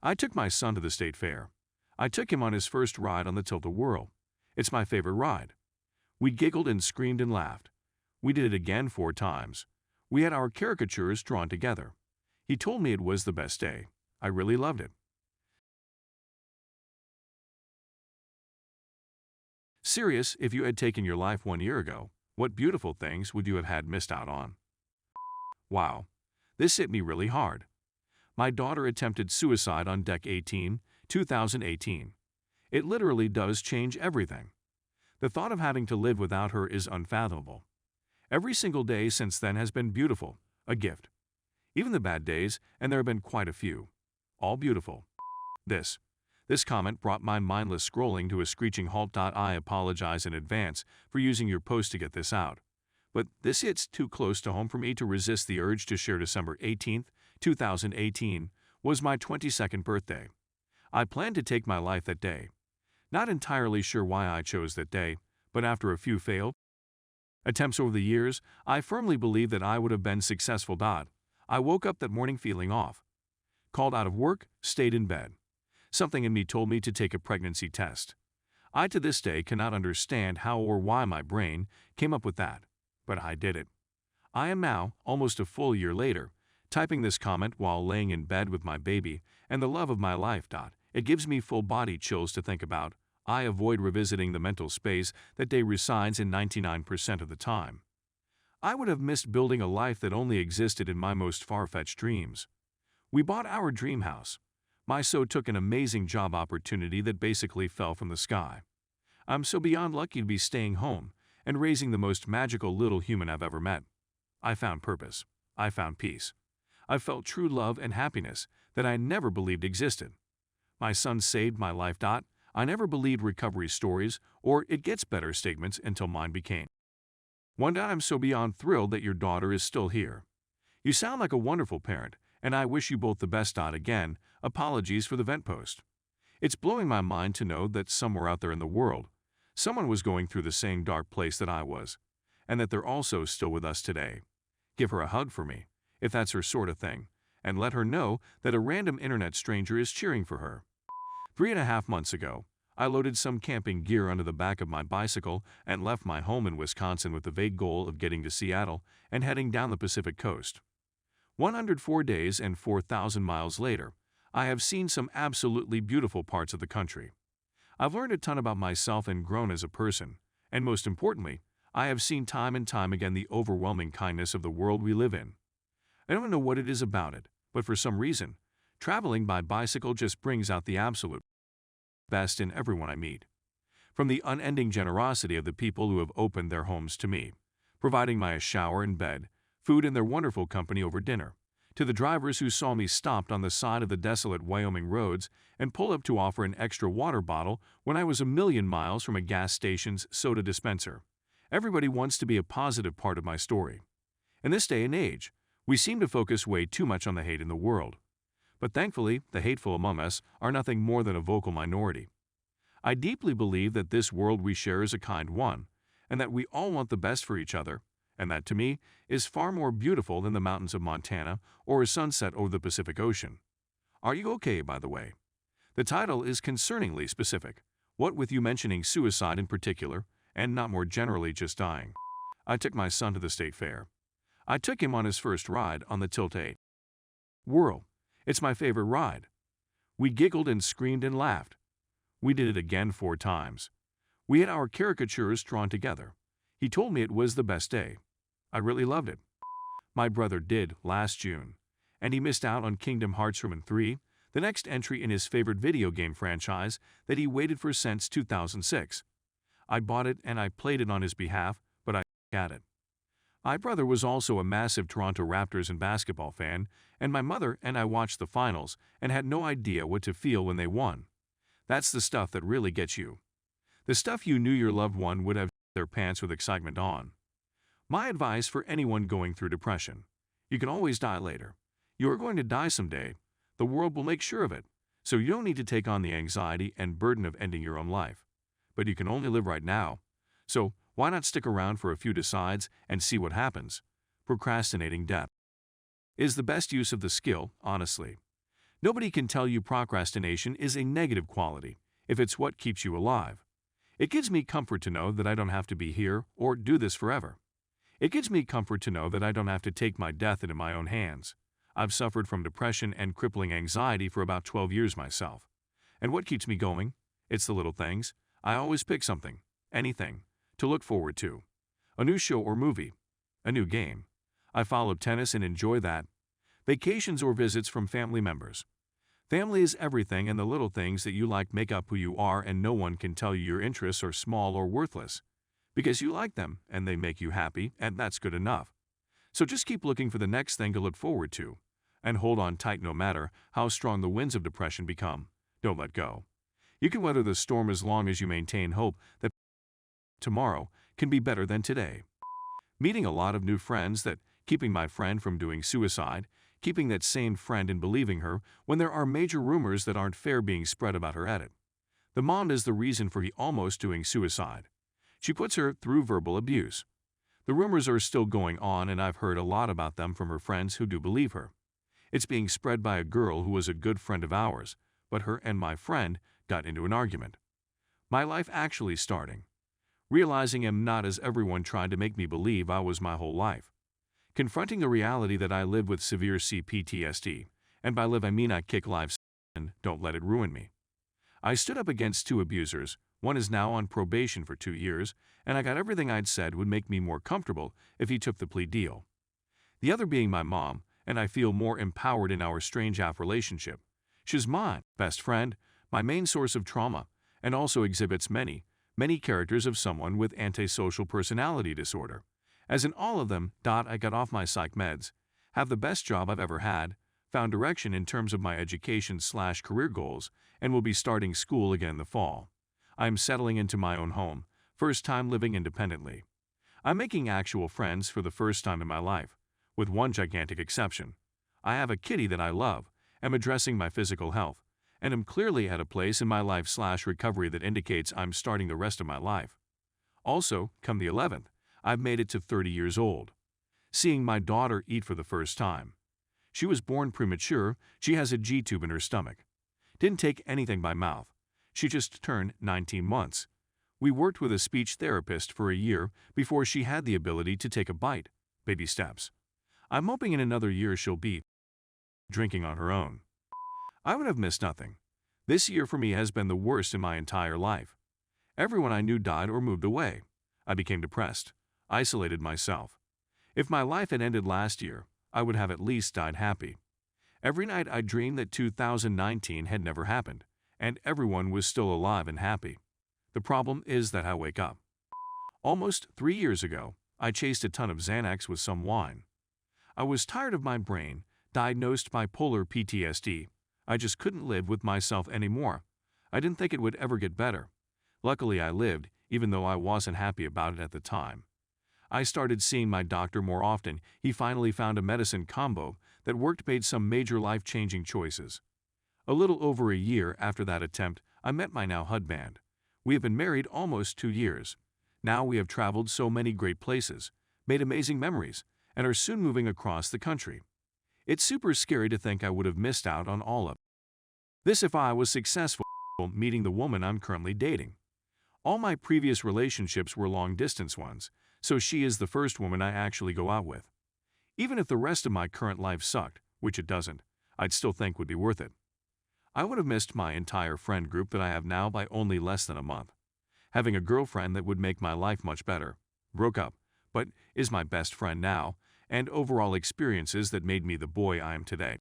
I took my son to the state fair. I took him on his first ride on the tilt-a-whirl. It's my favorite ride. We giggled and screamed and laughed. We did it again 4 times. We had our caricatures drawn together. He told me it was the best day. I really loved it. Serious, if you had taken your life 1 year ago, what beautiful things would you have had missed out on? Wow, this hit me really hard. My daughter attempted suicide on deck 18, 2018. It literally does change everything. The thought of having to live without her is unfathomable. Every single day since then has been beautiful, a gift. Even the bad days, and there have been quite a few. All beautiful. This comment brought my mindless scrolling to a screeching halt. I apologize in advance for using your post to get this out. But this hits too close to home for me to resist the urge to share. December 18, 2018 was my 22nd birthday. I planned to take my life that day. Not entirely sure why I chose that day, but after a few failed attempts over the years, I firmly believe that I would have been successful. I woke up that morning feeling off. Called out of work, stayed in bed. Something in me told me to take a pregnancy test. I to this day cannot understand how or why my brain came up with that, but I did it. I am now, almost a full year later, typing this comment while laying in bed with my baby and the love of my life. It gives me full body chills to think about. I avoid revisiting the mental space that day resides in 99% of the time. I would have missed building a life that only existed in my most far-fetched dreams. We bought our dream house. My so took an amazing job opportunity that basically fell from the sky. I'm so beyond lucky to be staying home and raising the most magical little human I've ever met. I found purpose. I found peace. I felt true love and happiness that I never believed existed. My son saved my life. I never believed recovery stories or "it gets better" statements until mine became one. I'm so beyond thrilled that your daughter is still here. You sound like a wonderful parent, and I wish you both the best. Again, apologies for the vent post. It's blowing my mind to know that somewhere out there in the world, someone was going through the same dark place that I was, and that they're also still with us today. Give her a hug for me, if that's her sort of thing, and let her know that a random internet stranger is cheering for her. 3.5 months ago, I loaded some camping gear onto the back of my bicycle and left my home in Wisconsin with the vague goal of getting to Seattle and heading down the Pacific coast. 104 days and 4,000 miles later, I have seen some absolutely beautiful parts of the country. I've learned a ton about myself and grown as a person, and most importantly, I have seen time and time again the overwhelming kindness of the world we live in. I don't know what it is about it, but for some reason, traveling by bicycle just brings out the absolute best in everyone I meet. From the unending generosity of the people who have opened their homes to me, providing my shower and bed, food and their wonderful company over dinner, to the drivers who saw me stopped on the side of the desolate Wyoming roads and pull up to offer an extra water bottle when I was a million miles from a gas station's soda dispenser. Everybody wants to be a positive part of my story. In this day and age, we seem to focus way too much on the hate in the world. But thankfully, the hateful among us are nothing more than a vocal minority. I deeply believe that this world we share is a kind one, and that we all want the best for each other, and that, to me, is far more beautiful than the mountains of Montana or a sunset over the Pacific Ocean. Are you okay, by the way? The title is concerningly specific, what with you mentioning suicide in particular, and not more generally just dying. I took my son to the state fair. I took him on his first ride on the tilt-a-whirl. It's my favorite ride. We giggled and screamed and laughed. We did it again 4 times. We had our caricatures drawn together. He told me it was the best day. I really loved it. My brother did last June, and he missed out on Kingdom Hearts 3, the next entry in his favorite video game franchise that he waited for since 2006. I bought it and I played it on his behalf, but I got it. My brother was also a massive Toronto Raptors and basketball fan, and my mother and I watched the finals and had no idea what to feel when they won. That's the stuff that really gets you. The stuff you knew your loved one would have their pants with excitement on. My advice for anyone going through depression: you can always die later. You are going to die someday. The world will make sure of it, so you don't need to take on the anxiety and burden of ending your own life. But you can only live right now, so why not stick around for a few decides and see what happens? Procrastinating death is the best use of the skill, honestly. Nobody can tell you procrastination is a negative quality if it's what keeps you alive. It gives me comfort to know that I don't have to be here or do this forever. It gives me comfort to know that I don't have to take my death into my own hands. I've suffered from depression and crippling anxiety for about 12 years myself. And what keeps me going? It's the little things. I always pick something, anything, to look forward to. A new show or movie. A new game. I follow tennis and enjoy that. Vacations or visits from family members. Family is everything, and the little things that you like make up who you are, and no one can tell you your interests are small or worthless. Because you like them, and they make you happy, and that's good enough. So just keep looking for the next thing to look forward to. And hold on tight no matter how strong the winds of depression become. Don't let go. You can weather the storm as long as you maintain hope that tomorrow can be better than today. Meeting a lot of new friends, that keeping my friend from doing suicide, keeping that same friend and believing her when there are major rumors that aren't fair being spread about her edit. The mom is the reason for he almost doing suicide. She puts her through verbal abuse. The rumors are still going on, and I've heard a lot about them from her friends who do believe her. It's being spread by a girl who was a good friend of ours, but her and my friend got into an argument. My life actually starting. Realizing I'm not as everyone tried to make me believe I was my whole life. Confronting the reality that I live with severe CPTSD, and by live I mean I kick lives and don't let it ruin me. I stood up against 2 abusers. One is now on probation for 2 years, and I got everything I'd said would make me more comfortable if he took the plea deal. The other being my mom, and I feel more empowered in our strange app relationship. She's my best friend, my main source of trauma, and also exhibits many characters of someone with antisocial personality disorder. As in all of them, I got off my psych meds, have the best job I've ever had, found direction in terms of my education/career goals, and will be starting school again in the fall. I'm settling into my own home, first time living independently. I'm making actual friends for the first time in my life, with one gigantic exception. I have a kitty that I love, am addressing my physical health, and am clearly at a place in my life/recovery that indicates I'm starting the rest of my life. Also, come the 11th, I've made it to 30 years old. Seeing my daughter eat for the first time. She was born premature, she has a G-tube in her stomach. Didn't take anything by mouth. She just turned 19 months. We worked with a speech therapist for a year before she had the ability to take a bite. Baby steps. I'm hoping in another year she'll be drinking on her own. I would have missed nothing. This year for me has been the worst in my entire life. Everyone I knew died or moved away. I became depressed, isolated myself. If my life had ended last year, I would have at least died happy. Every night I dreamed that 2019 had never happened, and everyone was still alive and happy. The problem is that I wake up. Almost 3 years ago, I chased a ton of Xanax with some wine. I was tired of my brain, diagnosed bipolar PTSD. I just couldn't live with myself anymore. I didn't think it would ever get better. Luckily I lived, even though I wasn't happy about it at the time. I started seeing my doctor more often. He finally found a medicine combo that worked, made some major life-changing choices. A little over a year after that attempt, I met my now husband. We have been married almost 2 years. Now we have traveled so many great places, made amazing memories, and are soon moving across the country. It's super scary to think I would have missed out on all of this if I was successful meeting the woman I'm currently dating. All my previous relationships were long-distance ones, so she is the first woman I actually go out with. Even if the rest of my current life sucked, which it doesn't, I'd still think would be worth it. I would have missed my entire friend group that I have now by only less than a month. Having a girlfriend that would make my life much better. Broke up, but is my best friend now, and overall experiences that made me the boy I am today.